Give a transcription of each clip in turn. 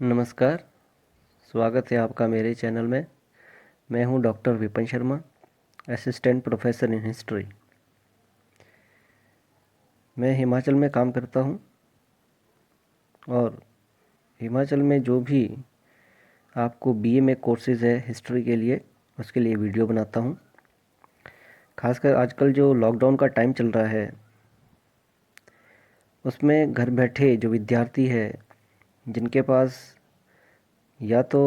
नमस्कार। स्वागत है आपका मेरे चैनल में। मैं हूं doctor Vipin Sharma, assistant professor in history. मैं हिमाचल में काम करता हूं और हिमाचल में जो भी आपको बीए में कोर्सेज़ है हिस्ट्री के लिए, उसके लिए वीडियो बनाता हूं। खासकर आजकल जो लॉकडाउन का टाइम चल रहा है, उसमें घर बैठे जो विद्यार्थी है, जिनके पास या तो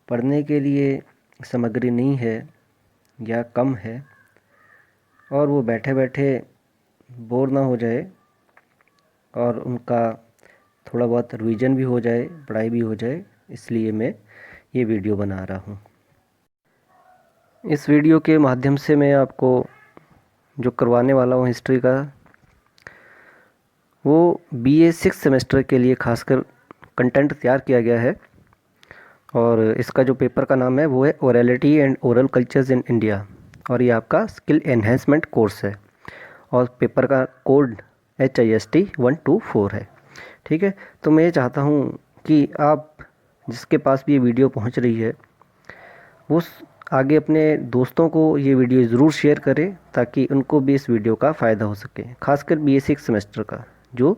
पढ़ने के लिए सामग्री नहीं है या कम है, और वो बैठे बैठे बोर ना हो जाए और उनका थोड़ा बहुत रिवीजन भी हो जाए, पढ़ाई भी हो जाए, इसलिए मैं ये वीडियो बना रहा हूँ। इस वीडियो के माध्यम से मैं आपको जो करवाने वाला हूँ हिस्ट्री का, वो बीए 6 सेमेस्टर के लिए खासकर कंटेंट तैयार किया गया है। और इसका जो पेपर का नाम है वो है orality and oral cultures in India, और ये आपका स्किल एनहेंसमेंट कोर्स है। और पेपर का कोड HIST 124 है। ठीक है, तो मैं ये चाहता हूँ कि आप जिसके पास भी ये वीडियो पहुँच रही है, वो आगे अपने दोस्तों को ये वीडियो ज़रूर शेयर करें, ताकि उनको भी इस वीडियो का फ़ायदा हो सके। खासकर BA 6 सेमेस्टर का जो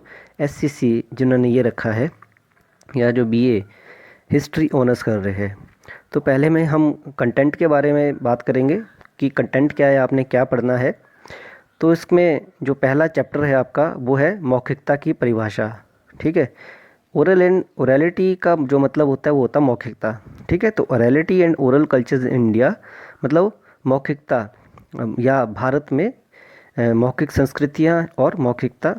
SCC जिन्होंने ये रखा है, या जो BA हिस्ट्री ऑनर्स कर रहे हैं। तो पहले में हम कंटेंट के बारे में बात करेंगे कि कंटेंट क्या है, आपने क्या पढ़ना है। तो इसमें जो पहला चैप्टर है आपका, वो है मौखिकता की परिभाषा। ठीक है, ओरल एंड ओरैलिटी का जो मतलब होता है वो होता है मौखिकता। ठीक है, तो orality and oral cultures in India मतलब मौखिकता, या भारत में मौखिक संस्कृतियाँ और मौखिकता,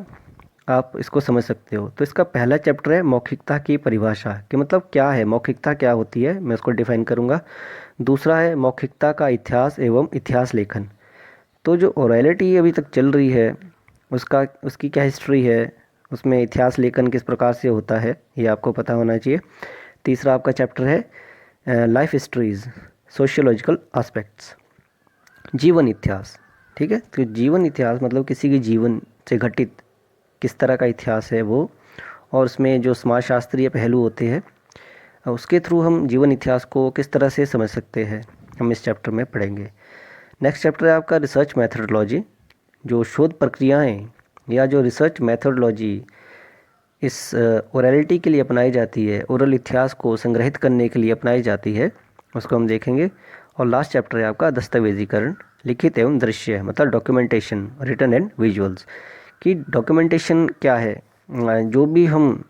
आप इसको समझ सकते हो। तो इसका पहला चैप्टर है मौखिकता की परिभाषा, कि मतलब क्या है मौखिकता, क्या होती है, मैं उसको डिफाइन करूँगा। दूसरा है मौखिकता का इतिहास एवं इतिहास लेखन। तो जो ओरैलिटी अभी तक चल रही है, उसकी क्या हिस्ट्री है, उसमें इतिहास लेखन किस प्रकार से होता है, ये आपको पता होना चाहिए। तीसरा आपका चैप्टर है लाइफ हिस्ट्रीज, सोशियोलॉजिकल एस्पेक्ट्स, जीवन इतिहास। ठीक है, तो जीवन इतिहास मतलब किसी के जीवन से घटित किस तरह का इतिहास है वो, और उसमें जो समाजशास्त्रीय पहलू होते हैं, उसके थ्रू हम जीवन इतिहास को किस तरह से समझ सकते हैं, हम इस चैप्टर में पढ़ेंगे। नेक्स्ट चैप्टर है आपका रिसर्च मैथडोलॉजी, जो शोध प्रक्रियाएं या जो रिसर्च मैथडोलॉजी इस ओरैलिटी के लिए अपनाई जाती है, ओरल इतिहास को संग्रहित करने के लिए अपनाई जाती है, उसको हम देखेंगे। और लास्ट चैप्टर है आपका दस्तावेजीकरण, लिखित एवं दृश्य, मतलब डॉक्यूमेंटेशन, रिटन एंड विजुअल्स। कि डॉक्यूमेंटेशन क्या है, जो भी हम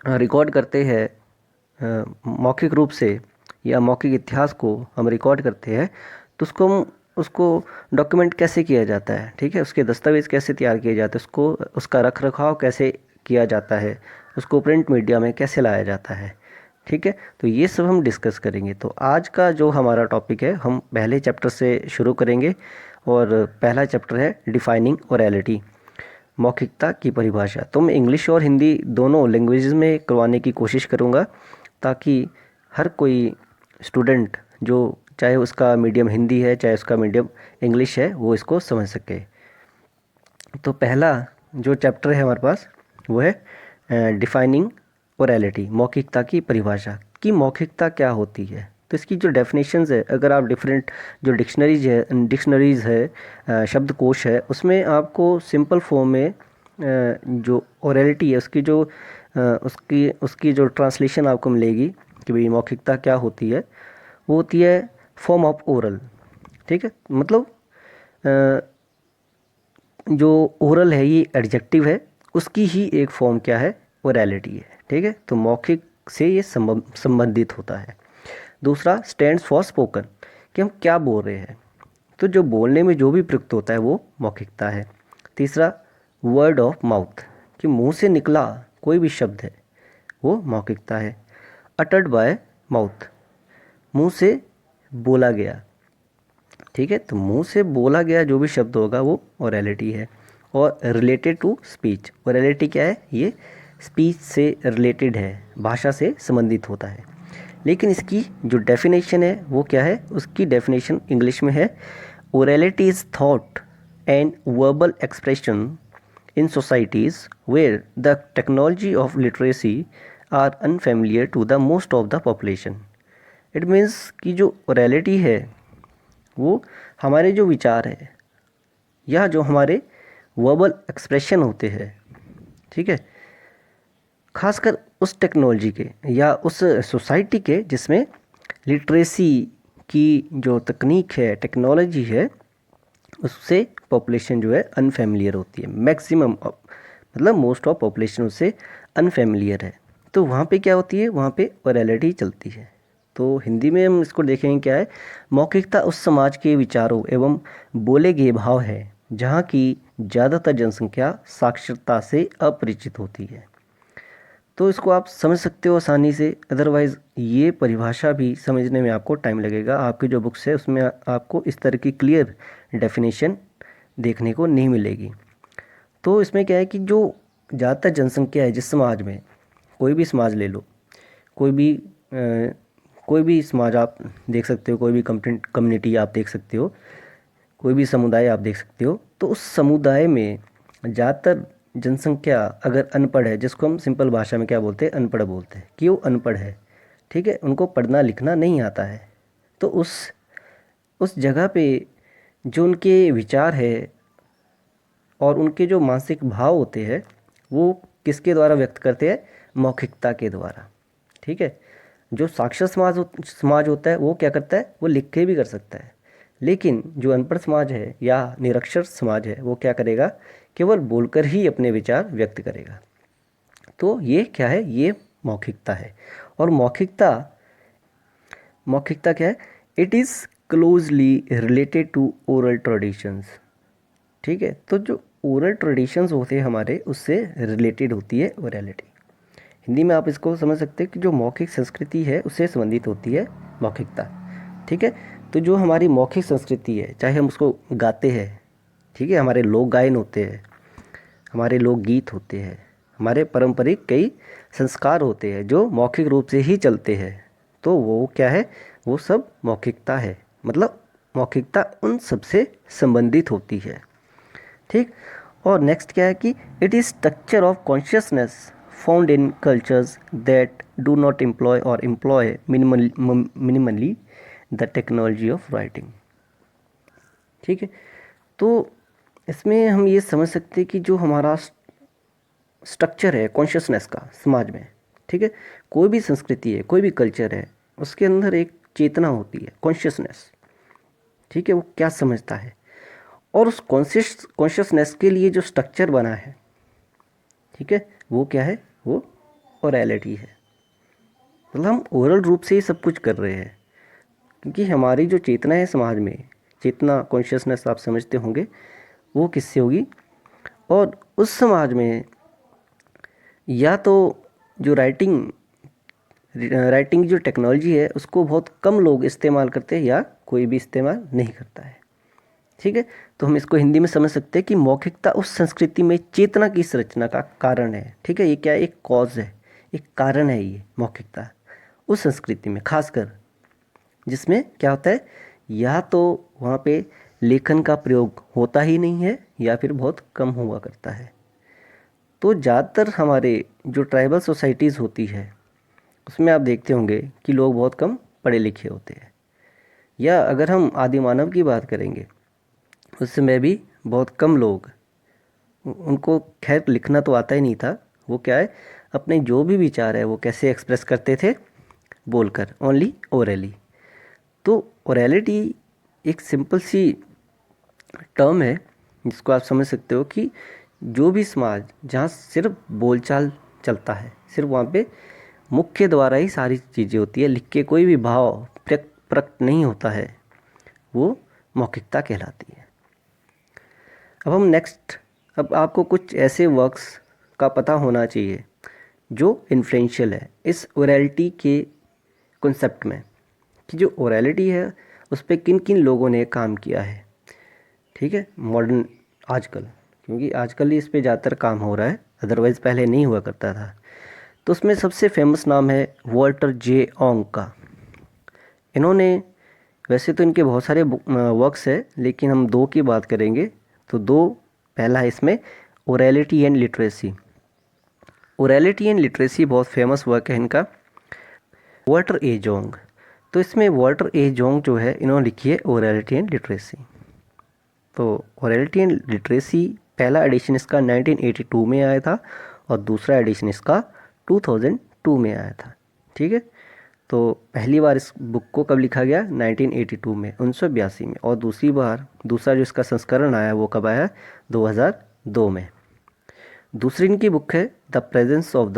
रिकॉर्ड करते हैं मौखिक रूप से, या मौखिक इतिहास को हम रिकॉर्ड करते हैं, तो उसको डॉक्यूमेंट कैसे किया जाता है। ठीक है, उसके दस्तावेज़ कैसे तैयार किए जाते हैं, उसका रख रखाव कैसे किया जाता है, उसको प्रिंट मीडिया में कैसे लाया जाता है। ठीक है, तो ये सब हम डिस्कस करेंगे। तो आज का जो हमारा टॉपिक है, हम पहले चैप्टर से शुरू करेंगे, और पहला चैप्टर है डिफाइनिंग ओरैलिटी, मौखिकता की परिभाषा। तो मैं इंग्लिश और हिंदी दोनों लैंग्वेजेस में करवाने की कोशिश करूँगा, ताकि हर कोई स्टूडेंट, जो चाहे उसका मीडियम हिंदी है चाहे उसका मीडियम इंग्लिश है, वो इसको समझ सके। तो पहला जो चैप्टर है हमारे पास, वो है डिफाइनिंग ओरैलिटी, मौखिकता की परिभाषा, कि मौखिकता क्या होती है। तो इसकी जो डेफिनेशंस है, अगर आप डिफरेंट जो डिक्शनरीज़ है, शब्दकोश है, उसमें आपको सिंपल फॉर्म में जो ओरैलिटी है उसकी जो उसकी उसकी जो ट्रांसलेशन आपको मिलेगी कि भाई मौखिकता क्या होती है, वो होती है फॉर्म ऑफ ओरल। ठीक है, मतलब जो ओरल है ये एडजेक्टिव है, उसकी ही एक फॉर्म क्या है, ओरैलिटी है। ठीक है, तो मौखिक से ये संबंधित होता है। दूसरा स्टैंड्स फॉर स्पोकन, कि हम क्या बोल रहे हैं, तो जो बोलने में जो भी प्रयुक्त होता है वो मौखिकता है। तीसरा वर्ड ऑफ माउथ, कि मुंह से निकला कोई भी शब्द है वो मौखिकता है। अटर्ड बाय माउथ, मुंह से बोला गया। ठीक है, तो मुंह से बोला गया जो भी शब्द होगा वो ओरैलिटी है। और रिलेटेड टू स्पीच, ओरैलिटी क्या है, ये स्पीच से रिलेटेड है, भाषा से संबंधित होता है। लेकिन इसकी जो डेफिनेशन है वो क्या है, उसकी डेफिनेशन इंग्लिश में है orality is thought and verbal expression in societies where the technology of literacy are unfamiliar to the most of the population. It means कि जो ओरेलिटी है वो हमारे जो विचार है या जो हमारे वर्बल एक्सप्रेशन होते हैं, ठीक है, खासकर उस टेक्नोलॉजी के या उस सोसाइटी के जिसमें लिटरेसी की जो तकनीक है, टेक्नोलॉजी है, उससे पॉपुलेशन जो है अनफेमिलियर होती है। मैक्सिमम मतलब मोस्ट ऑफ पॉपुलेशन उससे अनफेमिलियर है। तो वहाँ पे क्या होती है, वहाँ पे ओरेलिटी चलती है। तो हिंदी में हम इसको देखेंगे क्या है, मौखिकता उस समाज के विचारों एवं बोले गए भाव है जहाँ की ज़्यादातर जनसंख्या साक्षरता से अपरिचित होती है। तो इसको आप समझ सकते हो आसानी से, अदरवाइज़ ये परिभाषा भी समझने में आपको टाइम लगेगा। आपकी जो बुक्स है उसमें आपको इस तरह की क्लियर डेफिनेशन देखने को नहीं मिलेगी। तो इसमें क्या है कि जो ज़्यादातर जनसंख्या है जिस समाज में, कोई भी समाज ले लो, कोई भी समाज आप देख सकते हो, कोई भी कम्युनिटी आप देख सकते हो, कोई भी समुदाय आप देख सकते हो, तो उस समुदाय में ज़्यादातर जनसंख्या अगर अनपढ़ है, जिसको हम सिंपल भाषा में क्या बोलते हैं, अनपढ़ बोलते हैं कि वो अनपढ़ है, ठीक है, उनको पढ़ना लिखना नहीं आता है। तो उस जगह पे जो उनके विचार है और उनके जो मानसिक भाव होते हैं वो किसके द्वारा व्यक्त करते हैं, मौखिकता के द्वारा, ठीक है। जो साक्षर समाज होता है वो क्या करता है, वो लिख के भी कर सकता है, लेकिन जो अनपढ़ समाज है या निरक्षर समाज है वो क्या करेगा, केवल बोलकर ही अपने विचार व्यक्त करेगा। तो ये क्या है, ये मौखिकता है। और मौखिकता क्या है, it is closely related to oral traditions, ठीक है। तो जो ओरल ट्रेडिशंस होते हैं हमारे, उससे रिलेटेड होती है ओरेलिटी। हिंदी में आप इसको समझ सकते हैं कि जो मौखिक संस्कृति है उससे संबंधित होती है मौखिकता, ठीक है। तो जो हमारी मौखिक संस्कृति है, चाहे हम उसको गाते हैं, ठीक है, हमारे लोक गायन होते हैं, हमारे लोकगीत होते हैं, हमारे पारंपरिक कई संस्कार होते हैं जो मौखिक रूप से ही चलते हैं, तो वो क्या है, वो सब मौखिकता है। मतलब मौखिकता उन सब से संबंधित होती है, ठीक। और नेक्स्ट क्या है कि it is structure of consciousness found in cultures that do not employ minimally the technology of writing, ठीक है। तो इसमें हम ये समझ सकते हैं कि जो हमारा स्ट्रक्चर है कॉन्शियसनेस का समाज में, ठीक है, कोई भी संस्कृति है, कोई भी कल्चर है, उसके अंदर एक चेतना होती है, कॉन्शियसनेस, ठीक है, वो क्या समझता है, और उस कॉन्शियसनेस के लिए जो स्ट्रक्चर बना है, ठीक है, वो क्या है, वो ओरेलिटी है। मतलब हम ओरल रूप से ही सब कुछ कर रहे हैं, क्योंकि हमारी जो चेतना है समाज में, चेतना कॉन्शियसनेस आप समझते होंगे, वो किससे होगी, और उस समाज में या तो जो राइटिंग जो टेक्नोलॉजी है उसको बहुत कम लोग इस्तेमाल करते हैं या कोई भी इस्तेमाल नहीं करता है, ठीक है। तो हम इसको हिंदी में समझ सकते हैं कि मौखिकता उस संस्कृति में चेतना की संरचना का कारण है, ठीक है। ये क्या है, एक कॉज है, एक कारण है ये मौखिकता उस संस्कृति में, खासकर जिसमें क्या होता है, या तो वहाँ पे लेखन का प्रयोग होता ही नहीं है या फिर बहुत कम हुआ करता है। तो ज़्यादातर हमारे जो ट्राइबल सोसाइटीज़ होती है उसमें आप देखते होंगे कि लोग बहुत कम पढ़े लिखे होते हैं, या अगर हम आदि मानव की बात करेंगे उस समय भी बहुत कम लोग, उनको खैर लिखना तो आता ही नहीं था, वो क्या है, अपने जो भी विचार है वो कैसे एक्सप्रेस करते थे, बोलकर, ओनली ओरली। तो ओरेलिटी एक सिंपल सी टर्म है जिसको आप समझ सकते हो कि जो भी समाज जहाँ सिर्फ बोलचाल चलता है, सिर्फ वहाँ पे मुख्य द्वारा ही सारी चीज़ें होती है, लिख के कोई भी भाव प्रकट नहीं होता है, वो मौखिकता कहलाती है। अब आपको कुछ ऐसे वर्क्स का पता होना चाहिए जो इन्फ्लुएंशियल है इस ओरेलिटी के कॉन्सेप्ट में, कि जो ओरेलिटी है उस पर किन किन लोगों ने काम किया है, ठीक है, मॉडर्न आजकल, क्योंकि आजकल ही इस पे ज़्यादातर काम हो रहा है, अदरवाइज़ पहले नहीं हुआ करता था। तो उसमें सबसे फेमस नाम है वॉल्टर जे ओंग का। इन्होंने, वैसे तो इनके बहुत सारे वर्क्स है, लेकिन हम दो की बात करेंगे। तो दो, पहला है इसमें ओरेलिटी एंड लिटरेसी, ओरेलिटी एंड लिटरेसी बहुत फेमस वर्क है इनका, वाल्टर ए जोंग। तो इसमें वाल्टर ए जोंग जो है इन्होंने लिखी है ओरेलिटी एंड लिटरेसी। तो ओरेलिटी एंड लिटरेसी पहला एडिशन इसका 1982 में आया था और दूसरा एडिशन इसका 2002 में आया था। ठीक है, तो पहली बार इस बुक को कब लिखा गया? 1982 में, 1982 में। और दूसरा जो इसका संस्करण आया वो कब आया? 2002 में। दूसरी इनकी बुक है the presence of the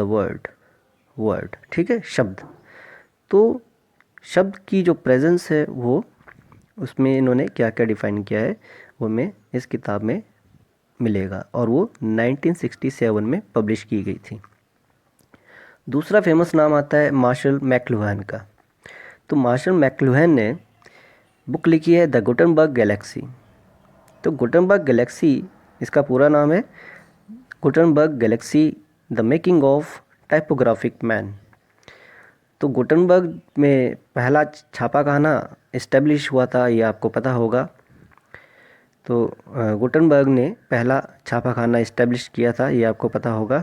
word. ठीक है, शब्द। तो शब्द की जो प्रेजेंस है वो, उसमें इन्होंने क्या क्या डिफाइन किया है वो हमें इस किताब में मिलेगा, और वो 1967 में पब्लिश की गई थी। दूसरा फेमस नाम आता है मार्शल मैकलुहान का। तो मार्शल मैकलुहान ने बुक लिखी है द गुटनबर्ग गैलेक्सी। तो गुटनबर्ग गैलेक्सी, इसका पूरा नाम है Gutenberg Galaxy the making of typographic man. तो गुटनबर्ग में पहला छापाखाना इस्टेब्लिश हुआ था, ये आपको पता होगा। तो गुटनबर्ग ने पहला छापाखाना इस्टेब्लिश किया था, ये आपको पता होगा।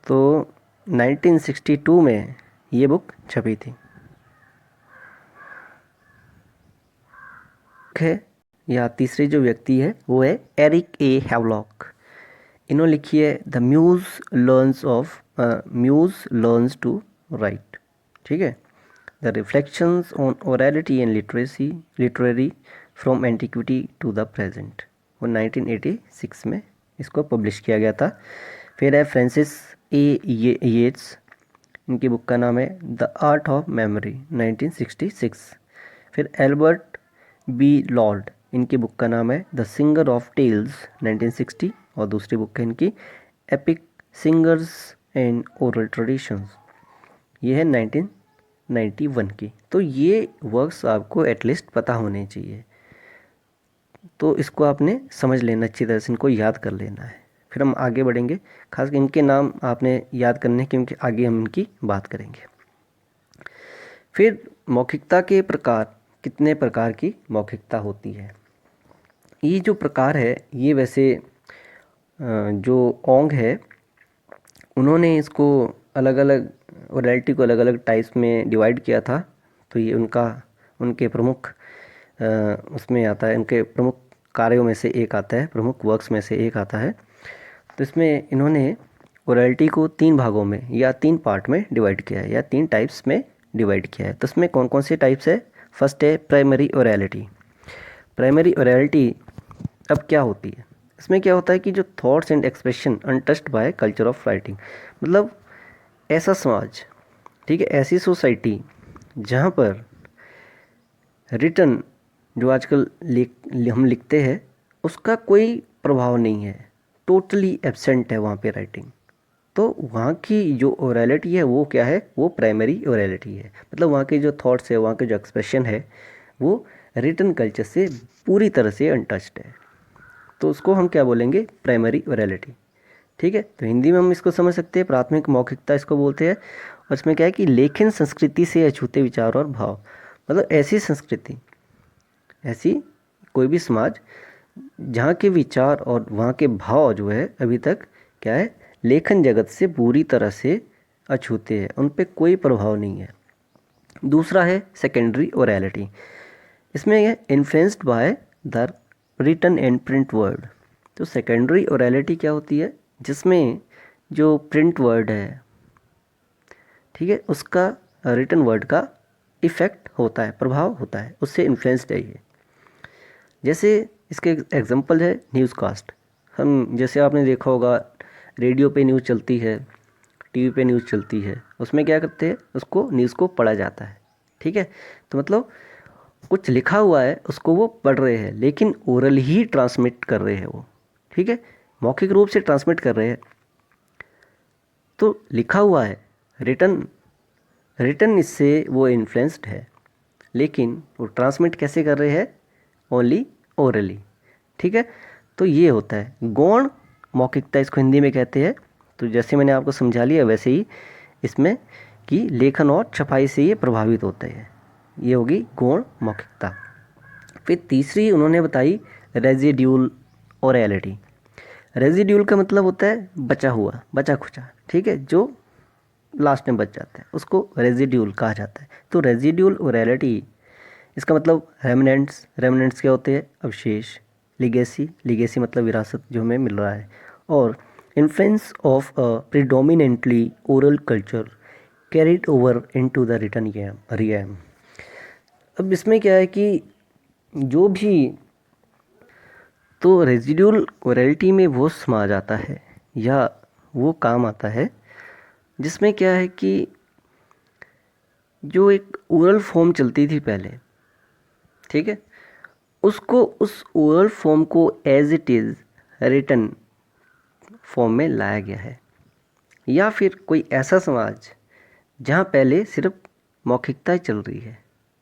तो 1962 में ये बुक छपी थी। है या तीसरी जो व्यक्ति है वो है एरिक ए हैवलॉक। इन्होंने लिखी है the muse learns to write. ठीक है, the reflections on orality and literary from antiquity to the present. वो 1986 में इसको पब्लिश किया गया था। फिर है फ्रांसिस ए येट्स, इनकी बुक का नाम है द आर्ट ऑफ मेमोरी 1966। फिर एल्बर्ट बी लॉर्ड, इनकी बुक का नाम है द सिंगर ऑफ टेल्स 1960। और दूसरी बुक है इनकी epic singers and oral traditions, ये है 1991 की। तो ये वर्क्स आपको एटलीस्ट पता होने चाहिए, तो इसको आपने समझ लेना, अच्छी तरह से इनको याद कर लेना है। फिर हम आगे बढ़ेंगे, खास इनके नाम आपने याद करने क्योंकि आगे हम इनकी बात करेंगे। फिर मौखिकता के प्रकार, कितने प्रकार की मौखिकता होती है? ये जो प्रकार है ये वैसे जो ओंग है उन्होंने इसको अलग अलग ओरेलिटी को अलग अलग टाइप्स में डिवाइड किया था। तो ये उनके प्रमुख उसमें आता है, उनके प्रमुख कार्यों में से एक आता है, प्रमुख वर्क्स में से एक आता है। तो इसमें इन्होंने ओरेलिटी को 3 भागों में या 3 पार्ट में डिवाइड किया है या 3 टाइप्स में डिवाइड किया है। तो इसमें कौन कौन से टाइप्स है? फर्स्ट है प्राइमरी ओरेलिटी। प्राइमरी ओरेलिटी अब क्या होती है? इसमें क्या होता है कि जो thoughts and expression untouched by culture of writing, मतलब ऐसा समाज, ठीक है, ऐसी सोसाइटी जहाँ पर रिटन जो आजकल हम लिखते हैं उसका कोई प्रभाव नहीं है, टोटली एब्सेंट है वहाँ पे राइटिंग। तो वहाँ की जो ओरेलिटी है वो क्या है? वो प्राइमरी ओरेलिटी है। मतलब वहाँ के जो थॉट्स है, वहाँ के जो एक्सप्रेशन है वो रिटन कल्चर से पूरी तरह से अनटच्ड है। तो उसको हम क्या बोलेंगे? प्राइमरी ओरेलिटी। ठीक है, तो हिंदी में हम इसको समझ सकते हैं प्राथमिक मौखिकता इसको बोलते हैं। और इसमें क्या है कि लेखन संस्कृति से अछूते विचार और भाव, मतलब ऐसी संस्कृति, ऐसी कोई भी समाज जहाँ के विचार और वहाँ के भाव जो है अभी तक क्या है? लेखन जगत से पूरी तरह से अछूते हैं, उन पे कोई प्रभाव नहीं है। दूसरा है सेकेंडरी ओरेलिटी। इसमें यह influenced by the written and print word. तो सेकेंडरी ओरेलिटी क्या होती है? जिसमें जो प्रिंट वर्ड है, ठीक है, उसका रिटन वर्ड का इफ़ेक्ट होता है, प्रभाव होता है, उससे इन्फ्लुएंस्ड है ये। जैसे इसके एग्जांपल है न्यूज़ कास्ट। हम जैसे आपने देखा होगा रेडियो पे न्यूज़ चलती है, टीवी पे न्यूज़ चलती है, उसमें क्या करते हैं? उसको न्यूज़ को पढ़ा जाता है। ठीक है, तो मतलब कुछ लिखा हुआ है उसको वो पढ़ रहे हैं, लेकिन ओरल ही ट्रांसमिट कर रहे हैं वो। ठीक है, मौखिक रूप से ट्रांसमिट कर रहे हैं। तो लिखा हुआ है, रिटन इससे वो इन्फ्लुएंस्ड है, लेकिन वो ट्रांसमिट कैसे कर रहे हैं? Only orally. ठीक है, तो ये होता है गौण मौखिकता, इसको हिंदी में कहते हैं। तो जैसे मैंने आपको समझा लिया वैसे ही इसमें कि लेखन और छपाई से ये प्रभावित होते हैं, ये होगी गौण मौखिकता। फिर तीसरी उन्होंने बताई रेजिड्यूल ओरेलिटी। रेजिड्यूल का मतलब होता है बचा हुआ, बचा खुचा, ठीक है, जो लास्ट में बच जाता है उसको रेजिड्यूल कहा जाता है। तो रेजिड्यूल ओरेलिटी, इसका मतलब रेमिनेंट्स, रेमिनेंट्स क्या होते हैं, अवशेष। लिगेसी, लिगेसी मतलब विरासत जो हमें मिल रहा है। और influence of a predominantly oral culture carried over into the written realm. अब इसमें क्या है कि जो भी, तो रेजिड्यूल ओरेलिटी में वो समा जाता है या वो काम आता है जिसमें क्या है कि जो एक ओरल फॉर्म चलती थी पहले, ठीक है, उसको, उस ओरल फॉर्म को as it is written form में लाया गया है। या फिर कोई ऐसा समाज जहाँ पहले सिर्फ मौखिकता ही चल रही है,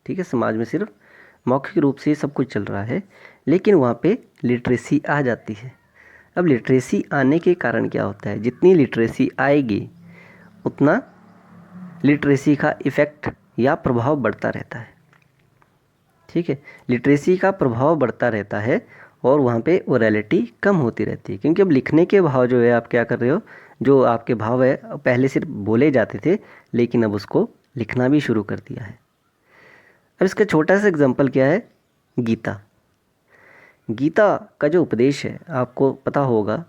ठीक है, समाज में सिर्फ मौखिक रूप से सब कुछ चल रहा है, लेकिन वहाँ पे लिटरेसी आ जाती है। अब लिटरेसी आने के कारण क्या होता है, जितनी लिटरेसी आएगी उतना लिटरेसी का इफ़ेक्ट या प्रभाव बढ़ता रहता है, ठीक है, लिटरेसी का प्रभाव बढ़ता रहता है और वहाँ पे ओरेलिटी कम होती रहती है। क्योंकि अब लिखने के भाव जो है, आप क्या कर रहे हो, जो आपके भाव है पहले सिर्फ बोले जाते थे, लेकिन अब उसको लिखना भी शुरू कर दिया है। अब इसका छोटा सा एग्जांपल क्या है, गीता। गीता का जो उपदेश है आपको पता होगा,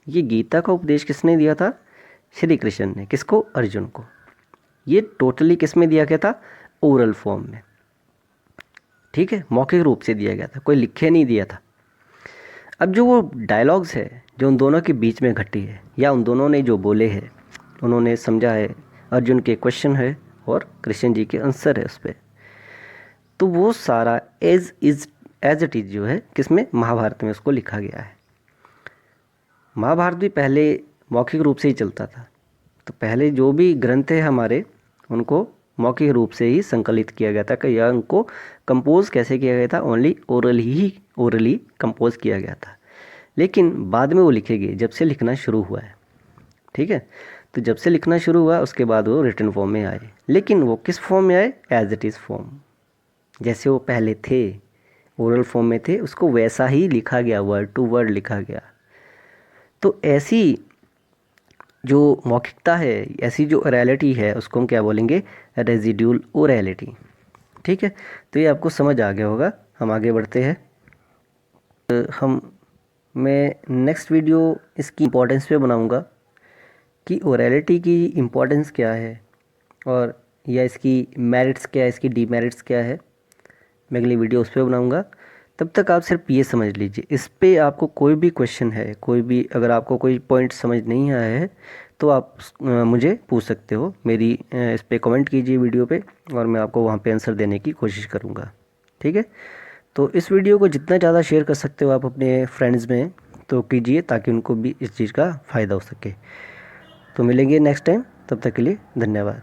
ये गीता का उपदेश किसने दिया था, श्री कृष्ण ने। किसको, अर्जुन को। ये टोटली किस में दिया गया था, ओरल फॉर्म में, ठीक है, मौखिक रूप से दिया गया था, कोई लिखे नहीं दिया था। अब जो वो डायलॉग्स है जो उन दोनों के बीच में घटी है, या उन दोनों ने जो बोले हैं, उन्होंने समझा है, अर्जुन के क्वेश्चन है और कृष्ण जी के आंसर है उस पर, तो वो सारा एज इट इज़ जो है किसमें, महाभारत में उसको लिखा गया है। महाभारत भी पहले मौखिक रूप से ही चलता था, तो पहले जो भी ग्रंथ है हमारे, उनको मौखिक रूप से ही संकलित किया गया था, कि या उनको कंपोज कैसे किया गया था, ओनली ओरली कंपोज किया गया था। लेकिन बाद में वो लिखे गए जब से लिखना शुरू हुआ है, ठीक है, तो जब से लिखना शुरू हुआ उसके बाद वो रिटन फॉर्म में आए। लेकिन वो किस फॉर्म में आए, एज इट इज़ फॉर्म, जैसे वो पहले थे ओरल फॉर्म में थे, उसको वैसा ही लिखा गया, वर्ड टू वर्ड लिखा गया। तो ऐसी जो मौखिकता है, ऐसी जो ओरेलिटी है, उसको हम क्या बोलेंगे, रेजिड्यूल ओरेलिटी, ठीक है। तो ये आपको समझ आ गया होगा। हम आगे बढ़ते हैं। मैं नेक्स्ट वीडियो इसकी इम्पोर्टेंस पे बनाऊंगा कि ओरेलिटी की इम्पोर्टेंस क्या है, और या इसकी मेरिट्स क्या है, इसकी डीमेरिट्स क्या है। मैं अगली वीडियो उस पर बनाऊंगा। तब तक आप सिर्फ ये समझ लीजिए, इस पे आपको कोई भी क्वेश्चन है, कोई भी अगर आपको कोई पॉइंट समझ नहीं आया है तो आप मुझे पूछ सकते हो। मेरी इस पे कमेंट कीजिए वीडियो पे, और मैं आपको वहाँ पे आंसर देने की कोशिश करूँगा, ठीक है। तो इस वीडियो को जितना ज़्यादा शेयर कर सकते हो आप अपने फ्रेंड्स में तो कीजिए, ताकि उनको भी इस चीज़ का फ़ायदा हो सके। तो मिलेंगे नेक्स्ट टाइम, तब तक के लिए धन्यवाद।